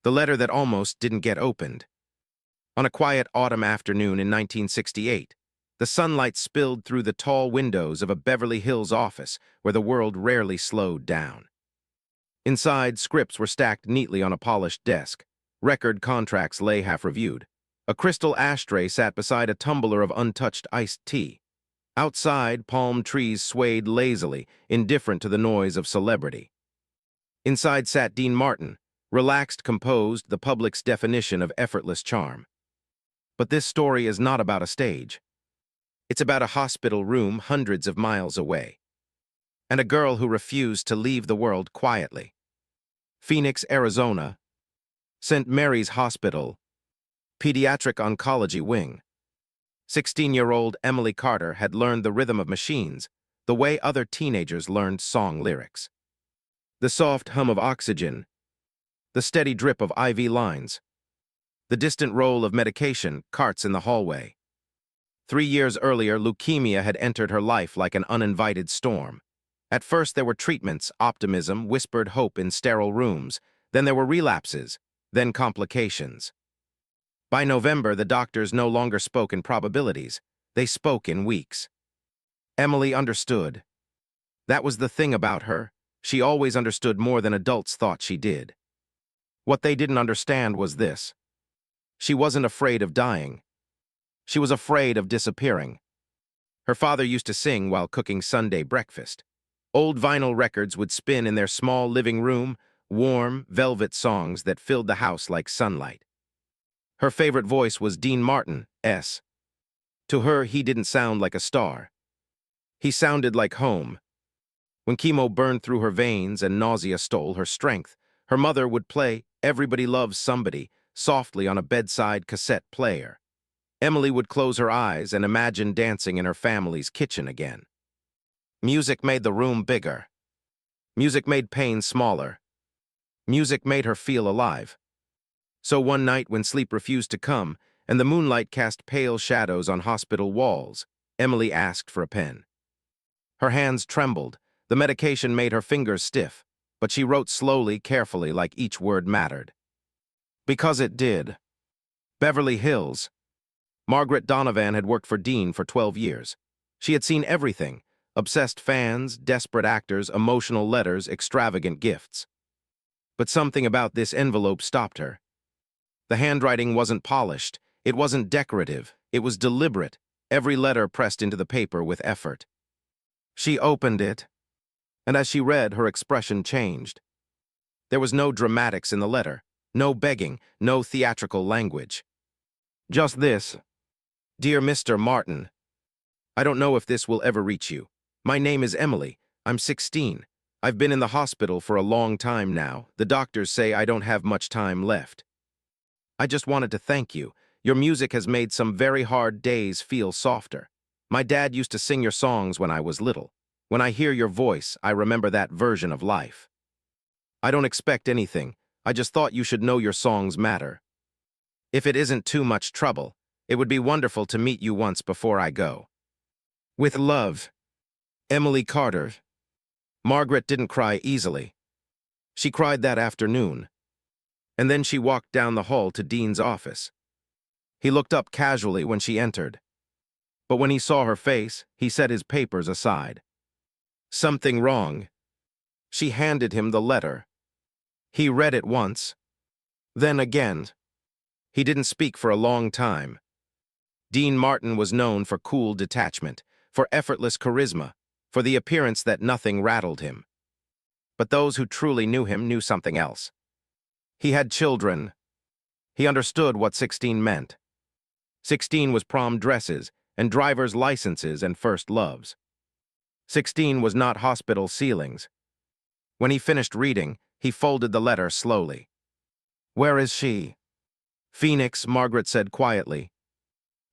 The letter that almost didn't get opened. On a quiet autumn afternoon in 1968, the sunlight spilled through the tall windows of a Beverly Hills office where the world rarely slowed down. Inside, scripts were stacked neatly on a polished desk. Record contracts lay half-reviewed. A crystal ashtray sat beside a tumbler of untouched iced tea. Outside, palm trees swayed lazily, indifferent to the noise of celebrity. Inside sat Dean Martin, relaxed, composed, the public's definition of effortless charm. But this story is not about a stage. It's about a hospital room hundreds of miles away. And a girl who refused to leave the world quietly. Phoenix, Arizona. St. Mary's Hospital. Pediatric Oncology Wing. 16-year-old Emily Carter had learned the rhythm of machines, the way other teenagers learned song lyrics. The soft hum of oxygen, the steady drip of IV lines, the distant roll of medication carts in the hallway. 3 years earlier, leukemia had entered her life like an uninvited storm. At first there were treatments, optimism, whispered hope in sterile rooms. Then there were relapses, then complications. By November, the doctors no longer spoke in probabilities. They spoke in weeks. Emily understood. That was the thing about her. She always understood more than adults thought she did. What they didn't understand was this. She wasn't afraid of dying. She was afraid of disappearing. Her father used to sing while cooking Sunday breakfast. Old vinyl records would spin in their small living room, warm, velvet songs that filled the house like sunlight. Her favorite voice was Dean Martin's. To her, he didn't sound like a star. He sounded like home. When chemo burned through her veins and nausea stole her strength, her mother would play Everybody Loves Somebody softly on a bedside cassette player. Emily would close her eyes and imagine dancing in her family's kitchen again. Music made the room bigger. Music made pain smaller. Music made her feel alive. So one night when sleep refused to come and the moonlight cast pale shadows on hospital walls, Emily asked for a pen. Her hands trembled. The medication made her fingers stiff, but she wrote slowly, carefully, like each word mattered. Because it did. Beverly Hills. Margaret Donovan had worked for Dean for 12 years. She had seen everything: obsessed fans, desperate actors, emotional letters, extravagant gifts. But something about this envelope stopped her. The handwriting wasn't polished, it wasn't decorative, it was deliberate, every letter pressed into the paper with effort. She opened it, and as she read, her expression changed. There was no dramatics in the letter, no begging, no theatrical language. Just this. Dear Mr. Martin, I don't know if this will ever reach you. My name is Emily. I'm 16. I've been in the hospital for a long time now. The doctors say I don't have much time left. I just wanted to thank you. Your music has made some very hard days feel softer. My dad used to sing your songs when I was little. When I hear your voice, I remember that version of life. I don't expect anything. I just thought you should know your songs matter. If it isn't too much trouble, it would be wonderful to meet you once before I go. With love, Emily Carter. Margaret didn't cry easily. She cried that afternoon. And then she walked down the hall to Dean's office. He looked up casually when she entered. But when he saw her face, he set his papers aside. Something wrong. She handed him the letter. He read it once. Then again. He didn't speak for a long time. Dean Martin was known for cool detachment, for effortless charisma, for the appearance that nothing rattled him. But those who truly knew him knew something else. He had children. He understood what 16 meant. 16 was prom dresses, and driver's licenses and first loves. 16 was not hospital ceilings. When he finished reading, he folded the letter slowly. Where is she? Phoenix, Margaret said quietly.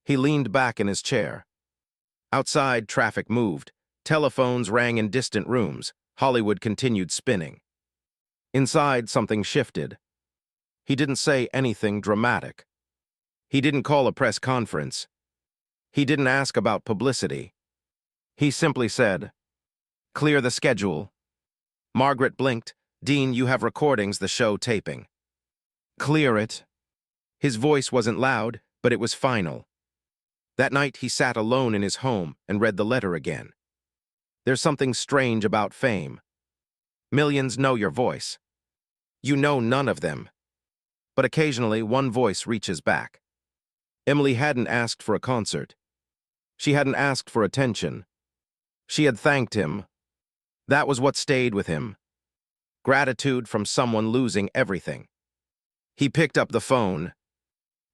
He leaned back in his chair. Outside, traffic moved. Telephones rang in distant rooms. Hollywood continued spinning. Inside, something shifted. He didn't say anything dramatic. He didn't call a press conference. He didn't ask about publicity. He simply said, "Clear the schedule." Margaret blinked. "Dean, you have recordings, the show taping." Clear it. His voice wasn't loud, but it was final. That night he sat alone in his home and read the letter again. There's something strange about fame. Millions know your voice. You know none of them. But occasionally one voice reaches back. Emily hadn't asked for a concert. She hadn't asked for attention. She had thanked him. That was what stayed with him. Gratitude from someone losing everything. He picked up the phone.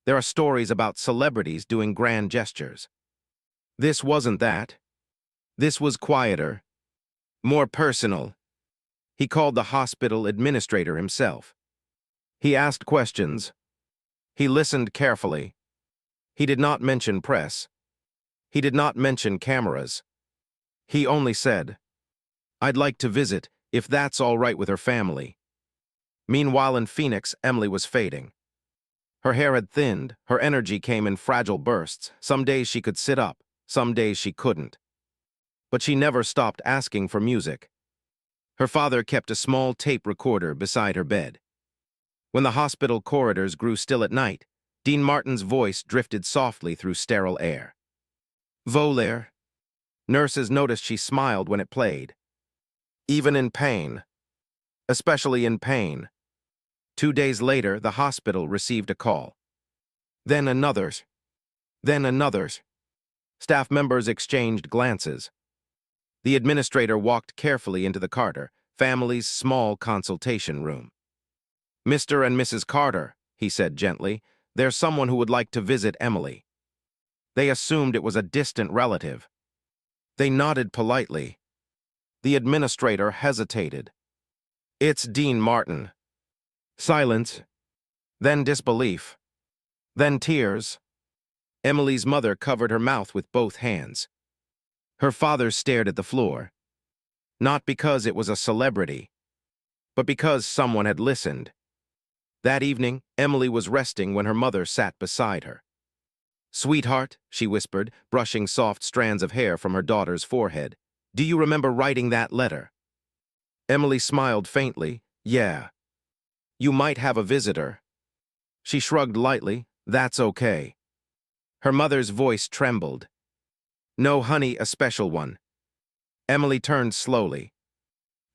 There are stories about celebrities doing grand gestures. This wasn't that. This was quieter, more personal. He called the hospital administrator himself. He asked questions. He listened carefully. He did not mention press. He did not mention cameras. He only said, "I'd like to visit, if that's all right with her family." Meanwhile in Phoenix, Emily was fading. Her hair had thinned, her energy came in fragile bursts. Some days she could sit up, some days she couldn't. But she never stopped asking for music. Her father kept a small tape recorder beside her bed. When the hospital corridors grew still at night, Dean Martin's voice drifted softly through sterile air. Volaire. Nurses noticed she smiled when it played. Even in pain. Especially in pain. 2 days later, the hospital received a call. Then another's. Then another's. Staff members exchanged glances. The administrator walked carefully into the Carter family's small consultation room. "Mr. and Mrs. Carter," he said gently, "there's someone who would like to visit Emily." They assumed it was a distant relative. They nodded politely. The administrator hesitated. "It's Dean Martin." Silence. Then disbelief. Then tears. Emily's mother covered her mouth with both hands. Her father stared at the floor. Not because it was a celebrity, but because someone had listened. That evening, Emily was resting when her mother sat beside her. "Sweetheart," she whispered, brushing soft strands of hair from her daughter's forehead, "do you remember writing that letter?" Emily smiled faintly. "Yeah." "You might have a visitor." She shrugged lightly. "That's okay." Her mother's voice trembled. "No, honey, a special one." Emily turned slowly.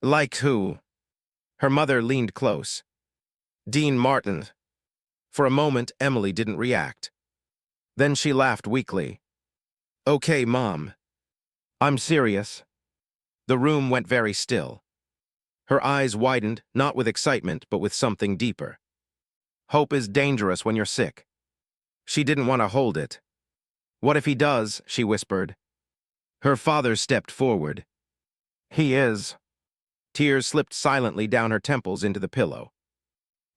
"Like who?" Her mother leaned close. "Dean Martin." For a moment, Emily didn't react. Then she laughed weakly. "Okay, Mom. I'm serious." The room went very still. Her eyes widened, not with excitement, but with something deeper. "Hope is dangerous when you're sick." She didn't want to hold it. "What if he does?" she whispered. Her father stepped forward. "He is." Tears slipped silently down her temples into the pillow.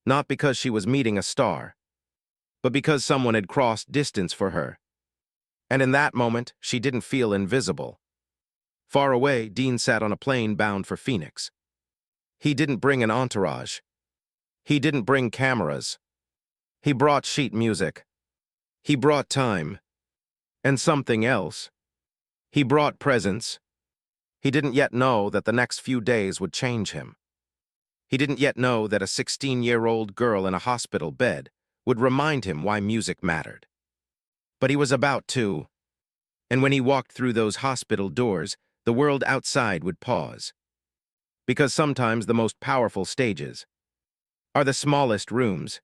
Not because she was meeting a star, but because someone had crossed distance for her. And in that moment, she didn't feel invisible. Far away, Dean sat on a plane bound for Phoenix. He didn't bring an entourage. He didn't bring cameras. He brought sheet music. He brought time. And something else. He brought presence. He didn't yet know that the next few days would change him. He didn't yet know that a 16-year-old girl in a hospital bed would remind him why music mattered. But he was about to. And when he walked through those hospital doors, the world outside would pause. Because sometimes the most powerful stages are the smallest rooms.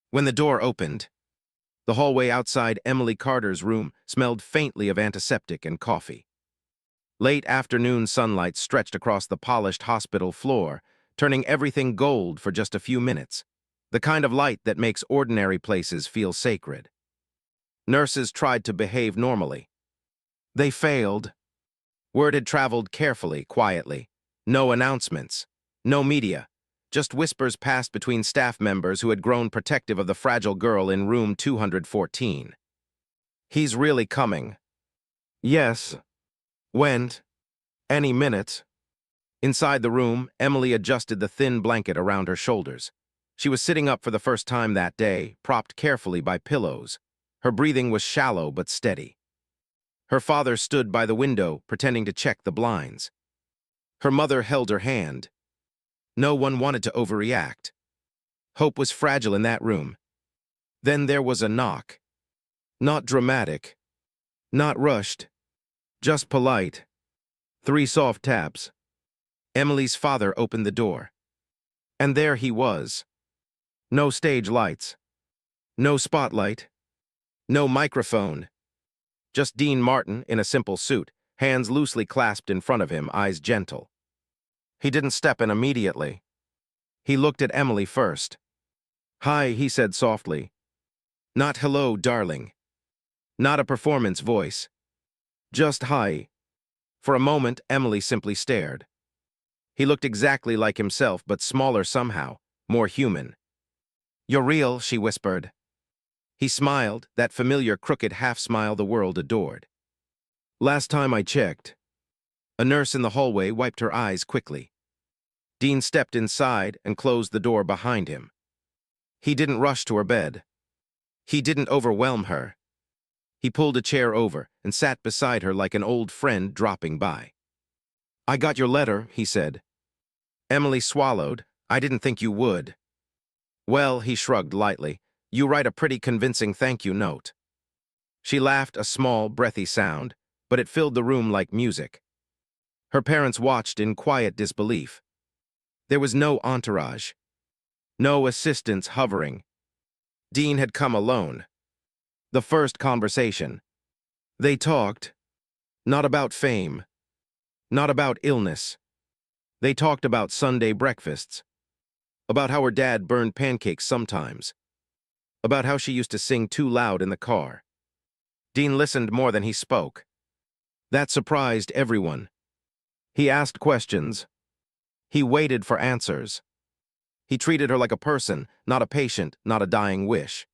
When the door opened, the hallway outside Emily Carter's room smelled faintly of antiseptic and coffee. Late afternoon sunlight stretched across the polished hospital floor, turning everything gold for just a few minutes, the kind of light that makes ordinary places feel sacred. Nurses tried to behave normally. They failed. Word had traveled carefully, quietly. No announcements. No media. Just whispers passed between staff members who had grown protective of the fragile girl in room 214. "He's really coming." "Yes." "When?" "Any minute." Inside the room, Emily adjusted the thin blanket around her shoulders. She was sitting up for the first time that day, propped carefully by pillows. Her breathing was shallow but steady. Her father stood by the window, pretending to check the blinds. Her mother held her hand. No one wanted to overreact. Hope was fragile in that room. Then there was a knock. Not dramatic, not rushed, just polite. 3 soft taps. Emily's father opened the door. And there he was. No stage lights. No spotlight. No microphone. Just Dean Martin in a simple suit, hands loosely clasped in front of him, eyes gentle. He didn't step in immediately. He looked at Emily first. "Hi," he said softly. Not "hello, darling." Not a performance voice. Just "hi." For a moment, Emily simply stared. He looked exactly like himself, but smaller somehow, more human. "You're real," she whispered. He smiled, that familiar crooked half-smile the world adored. "Last time I checked." A nurse in the hallway wiped her eyes quickly. Dean stepped inside and closed the door behind him. He didn't rush to her bed. He didn't overwhelm her. He pulled a chair over and sat beside her like an old friend dropping by. "I got your letter," he said. Emily swallowed. "I didn't think you would." "Well," he shrugged lightly, "you write a pretty convincing thank you note." She laughed, a small, breathy sound, but it filled the room like music. Her parents watched in quiet disbelief. There was no entourage. No assistants hovering. Dean had come alone. The first conversation. They talked, not about fame, not about illness. They talked about Sunday breakfasts, about how her dad burned pancakes sometimes, about how she used to sing too loud in the car. Dean listened more than he spoke. That surprised everyone. He asked questions. He waited for answers. He treated her like a person, not a patient, not a dying wish.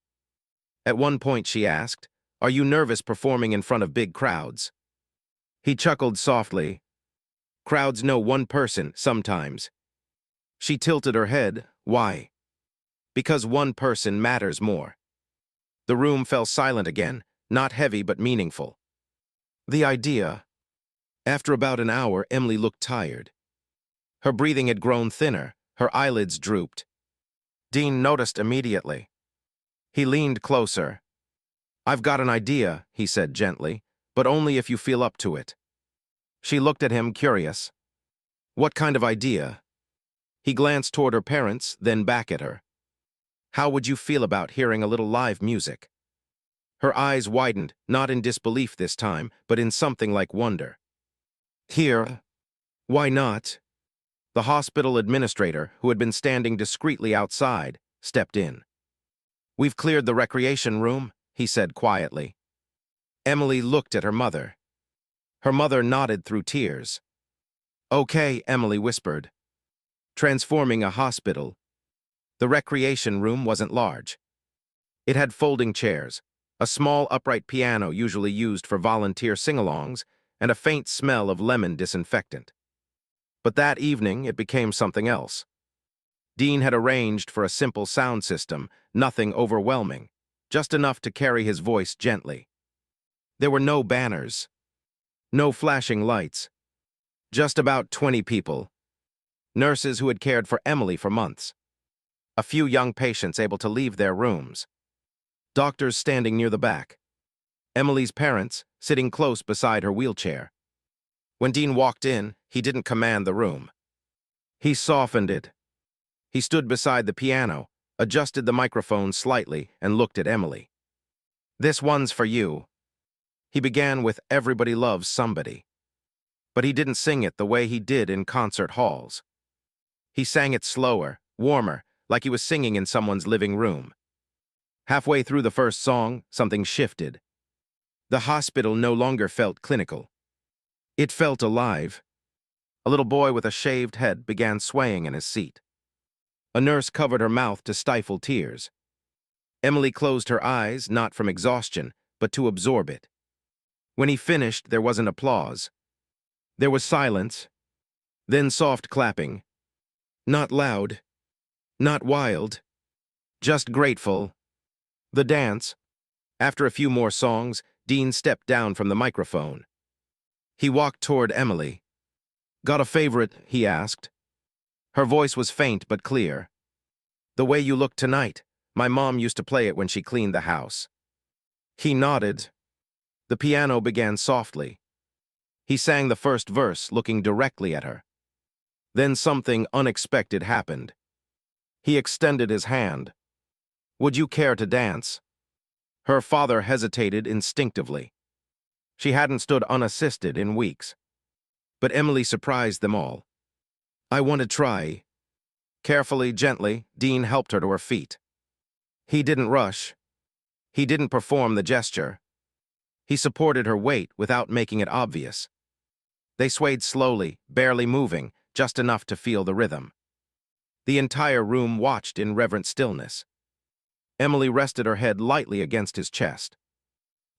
At one point she asked, "Are you nervous performing in front of big crowds?" He chuckled softly. "Crowds know one person, sometimes." She tilted her head. "Why?" "Because one person matters more." The room fell silent again, not heavy but meaningful. The idea. After about an hour, Emily looked tired. Her breathing had grown thinner, her eyelids drooped. Dean noticed immediately. He leaned closer. "I've got an idea," he said gently, "but only if you feel up to it." She looked at him, curious. "What kind of idea?" He glanced toward her parents, then back at her. "How would you feel about hearing a little live music?" Her eyes widened, not in disbelief this time, but in something like wonder. "Here? Why not?" The hospital administrator, who had been standing discreetly outside, stepped in. "We've cleared the recreation room," he said quietly. Emily looked at her mother. Her mother nodded through tears. "Okay," Emily whispered. Transforming a hospital. The recreation room wasn't large. It had folding chairs, a small upright piano usually used for volunteer sing-alongs, and a faint smell of lemon disinfectant. But that evening, it became something else. Dean had arranged for a simple sound system, nothing overwhelming, just enough to carry his voice gently. There were no banners, no flashing lights, just about 20 people, nurses who had cared for Emily for months, a few young patients able to leave their rooms, doctors standing near the back, Emily's parents sitting close beside her wheelchair. When Dean walked in, he didn't command the room. He softened it. He stood beside the piano, adjusted the microphone slightly, and looked at Emily. "This one's for you." He began with "Everybody Loves Somebody." But he didn't sing it the way he did in concert halls. He sang it slower, warmer, like he was singing in someone's living room. Halfway through the first song, something shifted. The hospital no longer felt clinical. It felt alive. A little boy with a shaved head began swaying in his seat. A nurse covered her mouth to stifle tears. Emily closed her eyes, not from exhaustion, but to absorb it. When he finished, there wasn't applause. There was silence, then soft clapping. Not loud, not wild, just grateful. The dance. After a few more songs, Dean stepped down from the microphone. He walked toward Emily. "Got a favorite?" he asked. Her voice was faint but clear. The way you look tonight. My mom used to play it when she cleaned the house. He nodded. The piano began softly. He sang the first verse, looking directly at her. Then something unexpected happened. He extended his hand. Would you care to dance? Her father hesitated instinctively. She hadn't stood unassisted in weeks. But Emily surprised them all. I want to try. Carefully, gently, Dean helped her to her feet. He didn't rush. He didn't perform the gesture. He supported her weight without making it obvious. They swayed slowly, barely moving, just enough to feel the rhythm. The entire room watched in reverent stillness. Emily rested her head lightly against his chest.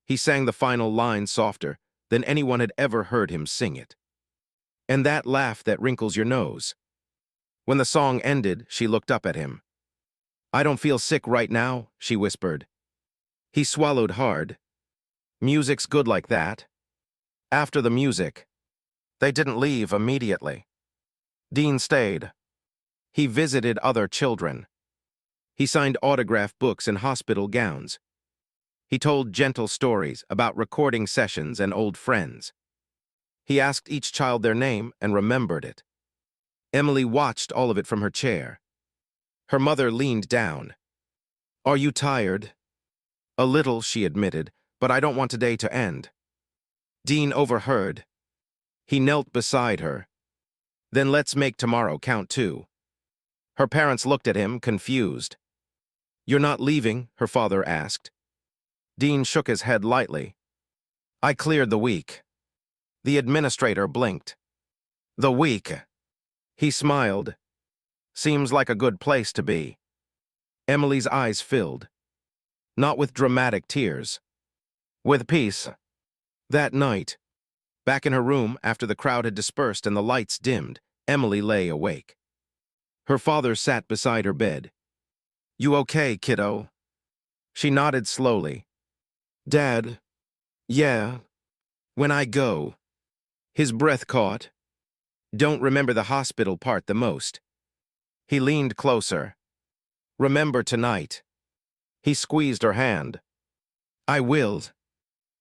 He sang the final line softer than anyone had ever heard him sing it. And that laugh that wrinkles your nose. When the song ended, she looked up at him. I don't feel sick right now, she whispered. He swallowed hard. Music's good like that. After the music, they didn't leave immediately. Dean stayed. He visited other children. He signed autograph books in hospital gowns. He told gentle stories about recording sessions and old friends. He asked each child their name and remembered it. Emily watched all of it from her chair. Her mother leaned down. Are you tired? A little, she admitted, but I don't want today to end. Dean overheard. He knelt beside her. Then let's make tomorrow count too. Her parents looked at him, confused. You're not leaving? Her father asked. Dean shook his head lightly. I cleared the week. The administrator blinked. The week. He smiled. Seems like a good place to be. Emily's eyes filled. Not with dramatic tears. With peace. That night, back in her room after the crowd had dispersed and the lights dimmed, Emily lay awake. Her father sat beside her bed. You okay, kiddo? She nodded slowly. Dad, yeah. When I go. His breath caught. Don't remember the hospital part the most. He leaned closer. Remember tonight. He squeezed her hand. I will.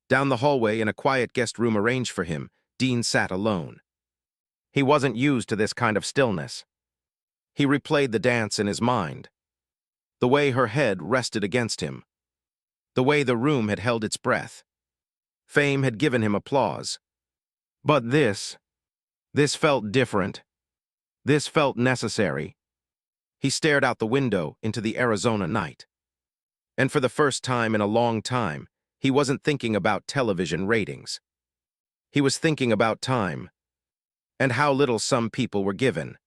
Down the hallway in a quiet guest room arranged for him, Dean sat alone. He wasn't used to this kind of stillness. He replayed the dance in his mind. The way her head rested against him. The way the room had held its breath. Fame had given him applause. But this felt different. This felt necessary. He stared out the window into the Arizona night. And for the first time in a long time, he wasn't thinking about television ratings. He was thinking about time, and how little some people were given.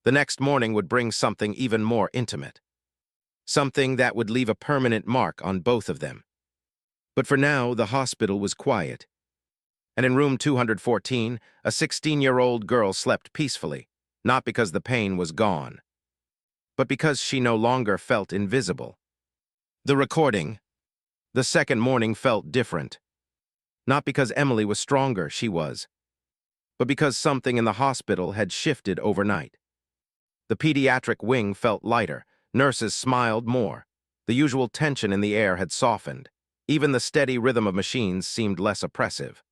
The next morning would bring something even more intimate. Something that would leave a permanent mark on both of them. But for now, the hospital was quiet. And in room 214, a 16-year-old girl slept peacefully, not because the pain was gone, but because she no longer felt invisible. The recording. The second morning felt different. Not because Emily was stronger, she was, but because something in the hospital had shifted overnight. The pediatric wing felt lighter. Nurses smiled more. The usual tension in the air had softened. Even the steady rhythm of machines seemed less oppressive.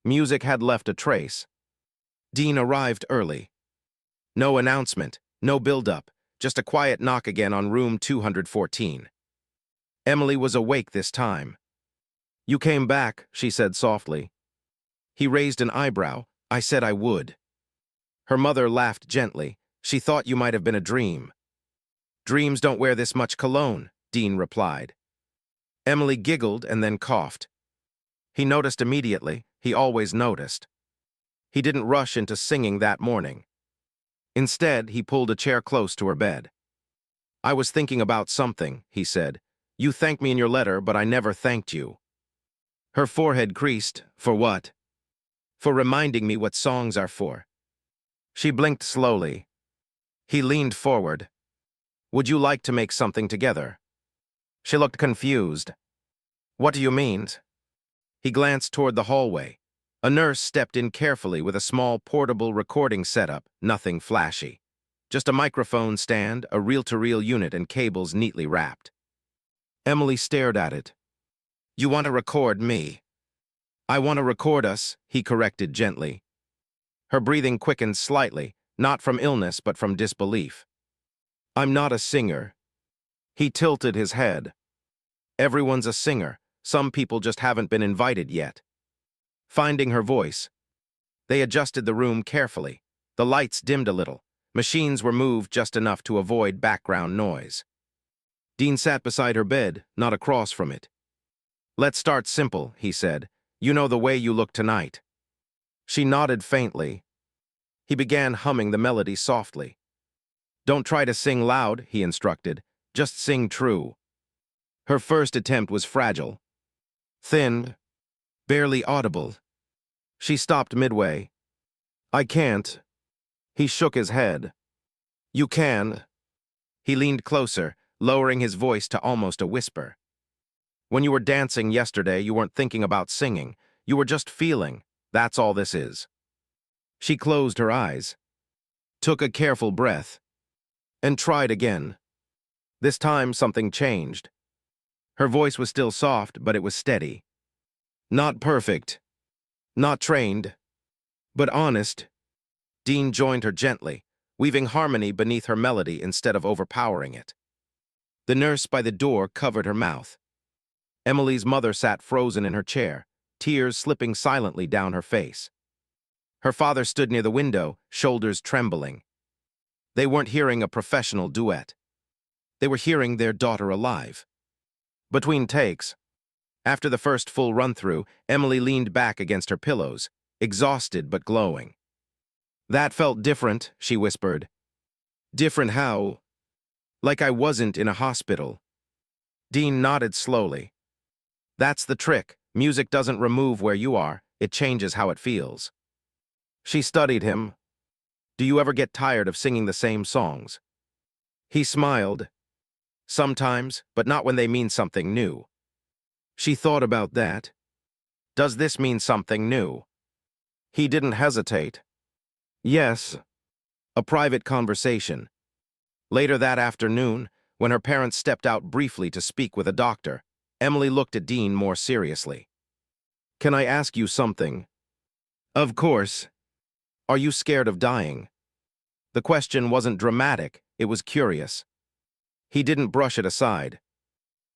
Music had left a trace. Dean arrived early. No announcement, no build-up, just a quiet knock again on room 214. Emily was awake this time. You came back, she said softly. He raised an eyebrow. I said I would. Her mother laughed gently. She thought you might have been a dream. Dreams don't wear this much cologne, Dean replied. Emily giggled and then coughed. He noticed immediately. He always noticed. He didn't rush into singing that morning. Instead, he pulled a chair close to her bed. I was thinking about something, he said. You thanked me in your letter, but I never thanked you. Her forehead creased. For what? For reminding me what songs are for. She blinked slowly. He leaned forward. Would you like to make something together? She looked confused. What do you mean? He glanced toward the hallway. A nurse stepped in carefully with a small portable recording setup, nothing flashy. Just a microphone stand, a reel-to-reel unit, and cables neatly wrapped. Emily stared at it. "You want to record me?" "I want to record us," he corrected gently. Her breathing quickened slightly, not from illness but from disbelief. "I'm not a singer." He tilted his head. "Everyone's a singer. Some people just haven't been invited yet." Finding her voice, they adjusted the room carefully. The lights dimmed a little. Machines were moved just enough to avoid background noise. Dean sat beside her bed, not across from it. "Let's start simple," he said. "You know the way you look tonight." She nodded faintly. He began humming the melody softly. "Don't try to sing loud," he instructed. "Just sing true." Her first attempt was fragile. Thin, barely audible. She stopped midway. "I can't." He shook his head. "You can." He leaned closer, lowering his voice to almost a whisper. "When you were dancing yesterday, you weren't thinking about singing. You were just feeling. That's all this is." She closed her eyes, took a careful breath, and tried again. This time, something changed. Her voice was still soft, but it was steady. Not perfect, not trained, but honest. Dean joined her gently, weaving harmony beneath her melody instead of overpowering it. The nurse by the door covered her mouth. Emily's mother sat frozen in her chair, tears slipping silently down her face. Her father stood near the window, shoulders trembling. They weren't hearing a professional duet. They were hearing their daughter alive. Between takes, after the first full run-through, Emily leaned back against her pillows, exhausted but glowing. "That felt different," she whispered. "Different how?" "Like I wasn't in a hospital." Dean nodded slowly. "That's the trick. Music doesn't remove where you are, it changes how it feels." She studied him. "Do you ever get tired of singing the same songs?" He smiled. "Sometimes, but not when they mean something new." She thought about that. "Does this mean something new?" He didn't hesitate. "Yes." A private conversation. Later that afternoon, when her parents stepped out briefly to speak with a doctor, Emily looked at Dean more seriously. "Can I ask you something?" "Of course." "Are you scared of dying?" The question wasn't dramatic, it was curious. He didn't brush it aside.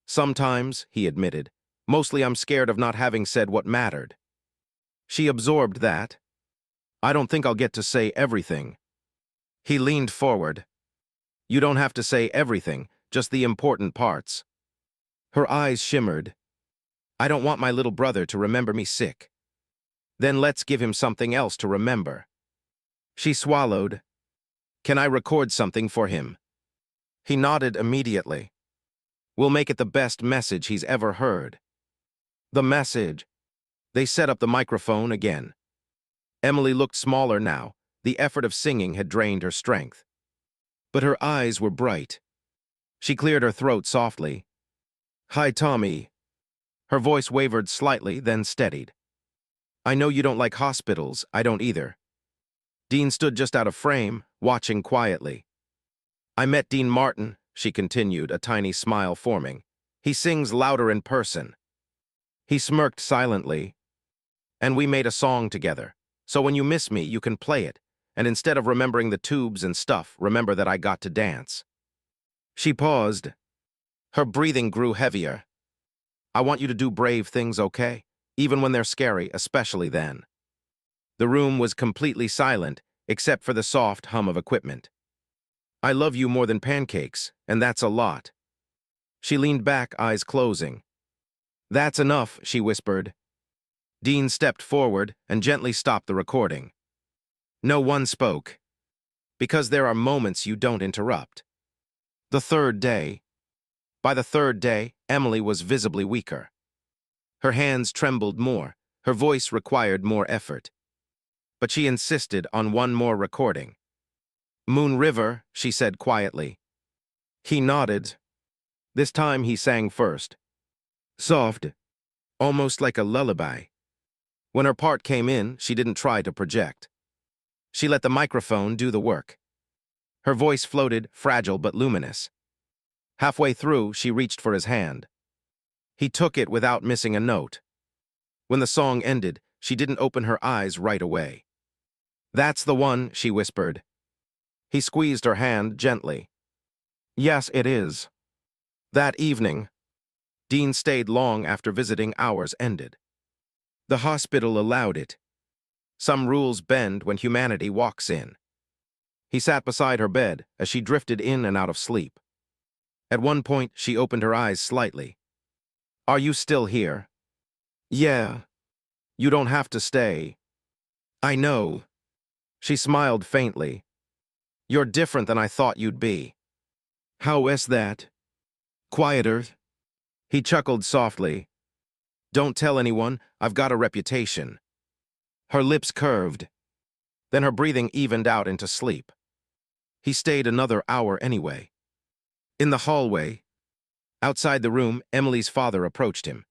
"Sometimes," he admitted. "Mostly I'm scared of not having said what mattered." She absorbed that. "I don't think I'll get to say everything." He leaned forward. "You don't have to say everything, just the important parts." Her eyes shimmered. "I don't want my little brother to remember me sick." "Then let's give him something else to remember." She swallowed. "Can I record something for him?" He nodded immediately. "We'll make it the best message he's ever heard." The message. They set up the microphone again. Emily looked smaller now. The effort of singing had drained her strength. But her eyes were bright. She cleared her throat softly. "Hi, Tommy." Her voice wavered slightly, then steadied. "I know you don't like hospitals, I don't either." Dean stood just out of frame, watching quietly. "I met Dean Martin," she continued, a tiny smile forming. "He sings louder in person." He smirked silently. "And we made a song together. So when you miss me, you can play it. And instead of remembering the tubes and stuff, remember that I got to dance." She paused. Her breathing grew heavier. "I want you to do brave things, okay? Even when they're scary, especially then." The room was completely silent, except for the soft hum of equipment. "I love you more than pancakes, and that's a lot." She leaned back, eyes closing. "That's enough," she whispered. Dean stepped forward and gently stopped the recording. No one spoke. Because there are moments you don't interrupt. The third day. By the third day, Emily was visibly weaker. Her hands trembled more, her voice required more effort. But she insisted on one more recording. "Moon River," she said quietly. He nodded. This time he sang first. Soft, almost like a lullaby. When her part came in, she didn't try to project. She let the microphone do the work. Her voice floated, fragile but luminous. Halfway through, she reached for his hand. He took it without missing a note. When the song ended, she didn't open her eyes right away. "That's the one," she whispered. He squeezed her hand gently. "Yes, it is." That evening, Dean stayed long after visiting hours ended. The hospital allowed it. Some rules bend when humanity walks in. He sat beside her bed as she drifted in and out of sleep. At one point, she opened her eyes slightly. "Are you still here?" "Yeah. You don't have to stay." "I know." She smiled faintly. "You're different than I thought you'd be." "How is that?" "Quieter." He chuckled softly. "Don't tell anyone, I've got a reputation." Her lips curved. Then her breathing evened out into sleep. He stayed another hour anyway. In the hallway, outside the room, Emily's father approached him.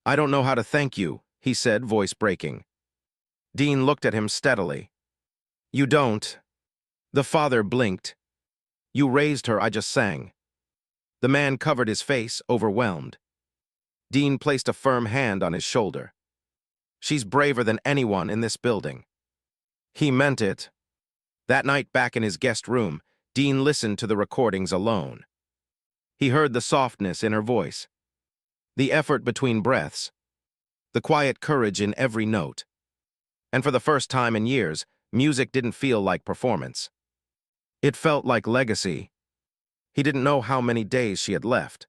"I don't know how to thank you," he said, voice breaking. Dean looked at him steadily. "You don't." The father blinked. "You raised her, I just sang." The man covered his face, overwhelmed. Dean placed a firm hand on his shoulder. "She's braver than anyone in this building." He meant it. That night back in his guest room, Dean listened to the recordings alone. He heard the softness in her voice, the effort between breaths, the quiet courage in every note. And for the first time in years, music didn't feel like performance. It felt like legacy. He didn't know how many days she had left.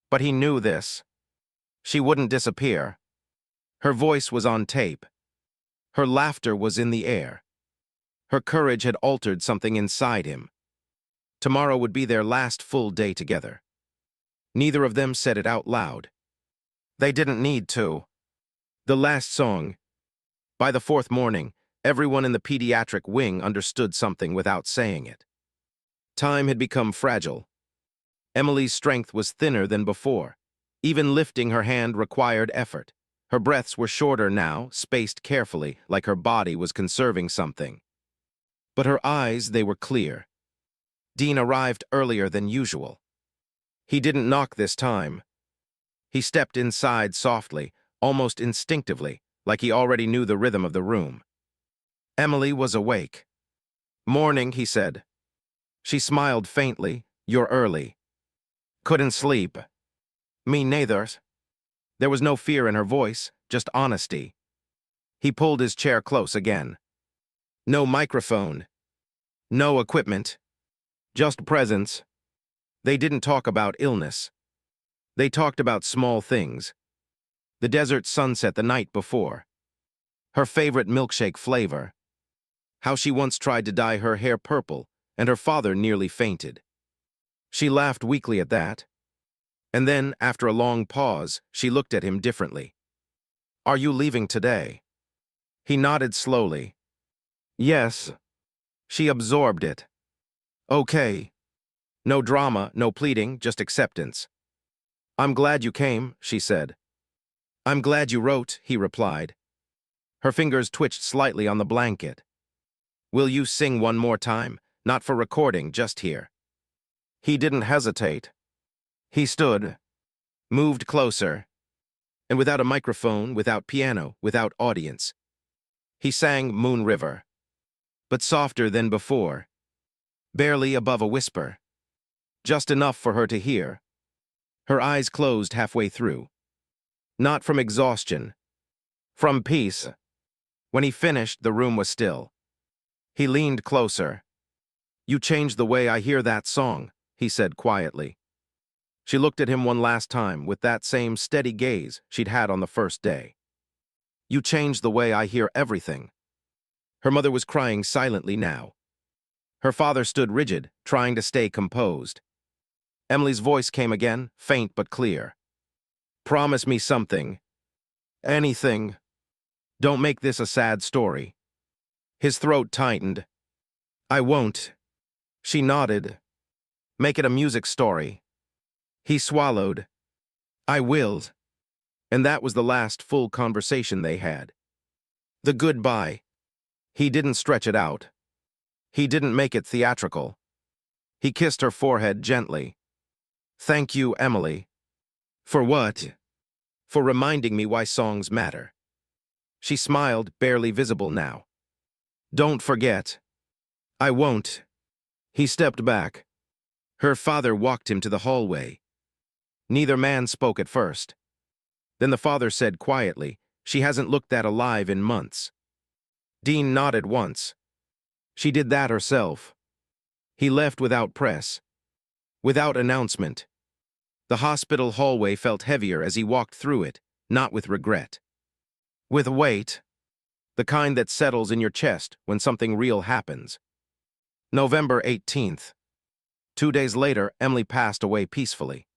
But he knew this. She wouldn't disappear. Her voice was on tape. Her laughter was in the air. Her courage had altered something inside him. Tomorrow would be their last full day together. Neither of them said it out loud. They didn't need to. The last song. By the fourth morning, everyone in the pediatric wing understood something without saying it. Time had become fragile. Emily's strength was thinner than before. Even lifting her hand required effort. Her breaths were shorter now, spaced carefully, like her body was conserving something. But her eyes, they were clear. Dean arrived earlier than usual. He didn't knock this time. He stepped inside softly, almost instinctively, like he already knew the rhythm of the room. Emily was awake. "Morning," he said. She smiled faintly. "You're early." "Couldn't sleep." "Me neither." There was no fear in her voice, just honesty. He pulled his chair close again. No microphone. No equipment. Just presence. They didn't talk about illness. They talked about small things. The desert sunset the night before. Her favorite milkshake flavor. How she once tried to dye her hair purple, and her father nearly fainted. She laughed weakly at that. And then, after a long pause, she looked at him differently. "Are you leaving today?" He nodded slowly. "Yes." She absorbed it. "Okay." No drama, no pleading, just acceptance. "I'm glad you came," she said. "I'm glad you wrote," he replied. Her fingers twitched slightly on the blanket. "Will you sing one more time? Not for recording, just here." He didn't hesitate. He stood, moved closer, and without a microphone, without piano, without audience, he sang Moon River, but softer than before, barely above a whisper, just enough for her to hear. Her eyes closed halfway through. Not from exhaustion, from peace. When he finished, the room was still. He leaned closer. "You changed the way I hear that song," he said quietly. She looked at him one last time with that same steady gaze she'd had on the first day. "You changed the way I hear everything." Her mother was crying silently now. Her father stood rigid, trying to stay composed. Emily's voice came again, faint but clear. "Promise me something. Anything. Don't make this a sad story." His throat tightened. "I won't." She nodded. "Make it a music story." He swallowed. "I will." And that was the last full conversation they had. The goodbye. He didn't stretch it out. He didn't make it theatrical. He kissed her forehead gently. "Thank you, Emily." "For what?" "For reminding me why songs matter." She smiled, barely visible now. "Don't forget." "I won't." He stepped back. Her father walked him to the hallway. Neither man spoke at first. Then the father said quietly, "She hasn't looked that alive in months." Dean nodded once. She did that herself. He left without press, without announcement. The hospital hallway felt heavier as he walked through it, not with regret. With weight, the kind that settles in your chest when something real happens. November 18th. 2 days later, Emily passed away peacefully.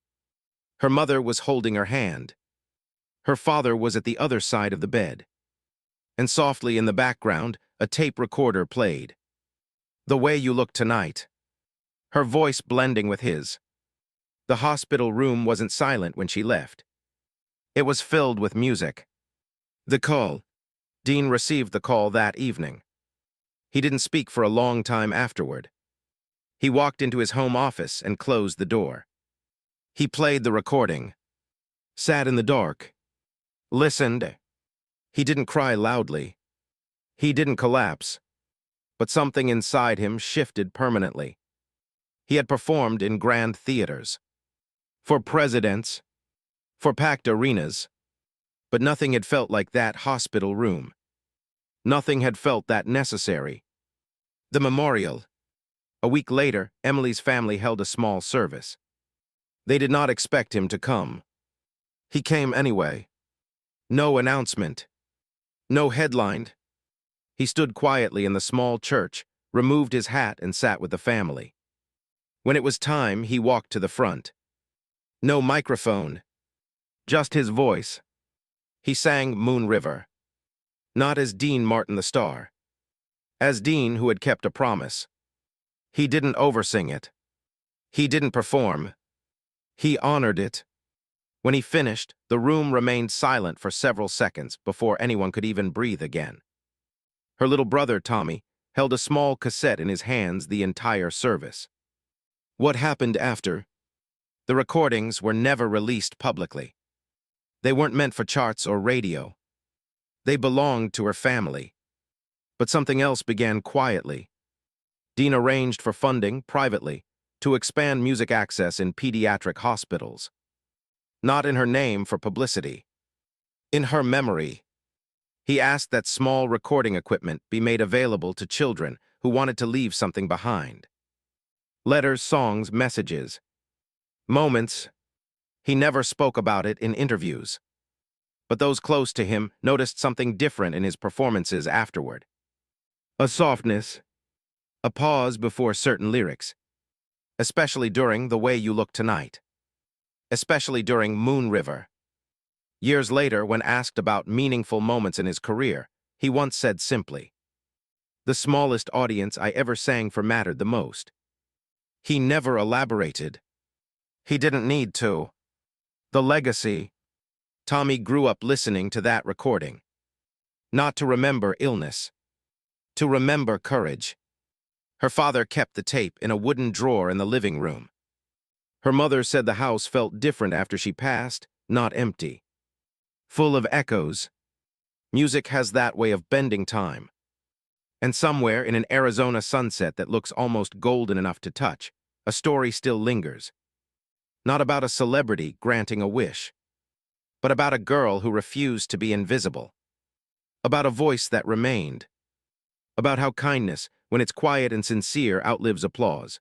Her mother was holding her hand. Her father was at the other side of the bed. And softly in the background, a tape recorder played. "The Way You Look Tonight." Her voice blending with his. The hospital room wasn't silent when she left. It was filled with music. The call. Dean received the call that evening. He didn't speak for a long time afterward. He walked into his home office and closed the door. He played the recording, sat in the dark, listened. He didn't cry loudly. He didn't collapse. But something inside him shifted permanently. He had performed in grand theaters, for presidents, for packed arenas, but nothing had felt like that hospital room. Nothing had felt that necessary. The memorial. A week later, Emily's family held a small service. They did not expect him to come. He came anyway. No announcement. No headline. He stood quietly in the small church, removed his hat, and sat with the family. When it was time, he walked to the front. No microphone. Just his voice. He sang Moon River. Not as Dean Martin the Star. As Dean who had kept a promise. He didn't oversing it. He didn't perform. He honored it. When he finished, the room remained silent for several seconds before anyone could even breathe again. Her little brother, Tommy, held a small cassette in his hands the entire service. What happened after? The recordings were never released publicly. They weren't meant for charts or radio. They belonged to her family. But something else began quietly. Dean arranged for funding, privately, to expand music access in pediatric hospitals. Not in her name for publicity. In her memory. He asked that small recording equipment be made available to children who wanted to leave something behind. Letters, songs, messages. Moments. He never spoke about it in interviews. But those close to him noticed something different in his performances afterward. A softness. A pause before certain lyrics. Especially during The Way You Look Tonight. Especially during Moon River. Years later, when asked about meaningful moments in his career, he once said simply, "The smallest audience I ever sang for mattered the most." He never elaborated. He didn't need to. The legacy. Tommy grew up listening to that recording. Not to remember illness. To remember courage. Her father kept the tape in a wooden drawer in the living room. Her mother said the house felt different after she passed, not empty. Full of echoes. Music has that way of bending time. And somewhere in an Arizona sunset that looks almost golden enough to touch, a story still lingers. Not about a celebrity granting a wish, but about a girl who refused to be invisible. About a voice that remained. About how kindness, when it's quiet and sincere, outlives applause.